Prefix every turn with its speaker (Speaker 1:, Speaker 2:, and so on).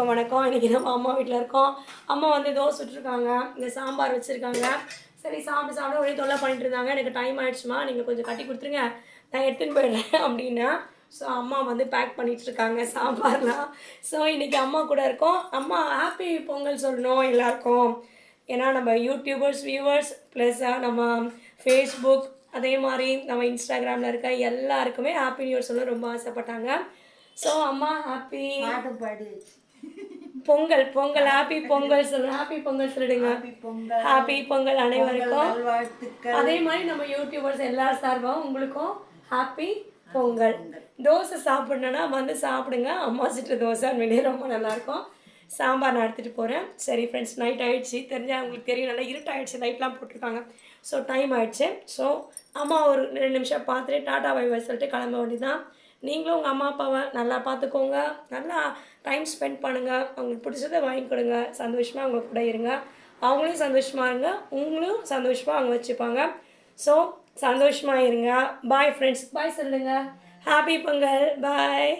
Speaker 1: வணக்கம். இன்றைக்கி நம்ம அம்மா வீட்டில் இருக்கோம். அம்மா வந்து தோசை சுட்டுருக்காங்க, இந்த சாம்பார் வச்சுருக்காங்க. சரி சாப்பிட ஒரே தொல்லை பண்ணிட்டு இருந்தாங்க. எனக்கு டைம் ஆகிடுச்சுமா, நீங்கள் கொஞ்சம் கட்டி கொடுத்துருங்க, நான் எடுத்துன்னு போயிடுறேன் அப்படின்னா. ஸோ அம்மா வந்து பேக் பண்ணிகிட்ருக்காங்க சாம்பார்லாம். ஸோ இன்றைக்கி அம்மா கூட இருக்கோம். அம்மா ஹாப்பி பொங்கல் சொல்லணும் எல்லாருக்கும். ஏன்னா நம்ம யூடியூபர்ஸ் வியூவர்ஸ் ப்ளஸ் நம்ம ஃபேஸ்புக் அதே மாதிரி நம்ம இன்ஸ்டாகிராமில் இருக்க எல்லாருக்குமே ஹாப்பி நியூ இயர் சொல்ல ரொம்ப ஆசைப்பட்டாங்க. ஸோ அம்மா happy Pongal Pongal happy Pongal happy Pongal சொல்லிடுங்க. ஹாப்பி பொங்கல் அனைவருக்கும். அதே மாதிரி நம்ம யூடியூபர்ஸ் எல்லா சார்பாகவும் உங்களுக்கும் ஹாப்பி பொங்கல். தோசை சாப்பிடணுன்னா வந்து சாப்பிடுங்க. அம்மா சுட்டு தோசை வெளியே ரொம்ப நல்லாயிருக்கும். சாம்பார் நான் எடுத்துகிட்டு போகிறேன். சரி ஃப்ரெண்ட்ஸ், நைட் ஆகிடுச்சு. தெரிஞ்சால் உங்களுக்கு தெரியும், நல்லா இருட்டாகிடுச்சு, லைட்லாம் போட்டிருக்காங்க. ஸோ டைம் ஆகிடுச்சு. ஸோ அம்மா ஒரு 2 நிமிஷம் பார்த்துட்டு டாட்டா பை பை சொல்லிட்டு கிளம்ப வேண்டியதான். நீங்களும் உங்கள் அம்மா அப்பாவை நல்லா பார்த்துக்கோங்க, நல்லா டைம் ஸ்பெண்ட் பண்ணுங்கள், அவங்களுக்கு பிடிச்சதை வாங்கி கொடுங்க, சந்தோஷமாக அவங்க கூட இருங்க, அவங்களையும் சந்தோஷமாக இருங்க, உங்களையும் சந்தோஷமாக அவங்க வச்சுப்பாங்க. ஸோ சந்தோஷமாக இருங்க. பாய் ஃப்ரெண்ட்ஸ், பாய் சொல்லுங்கள். ஹாப்பி பொங்கல், பாய்.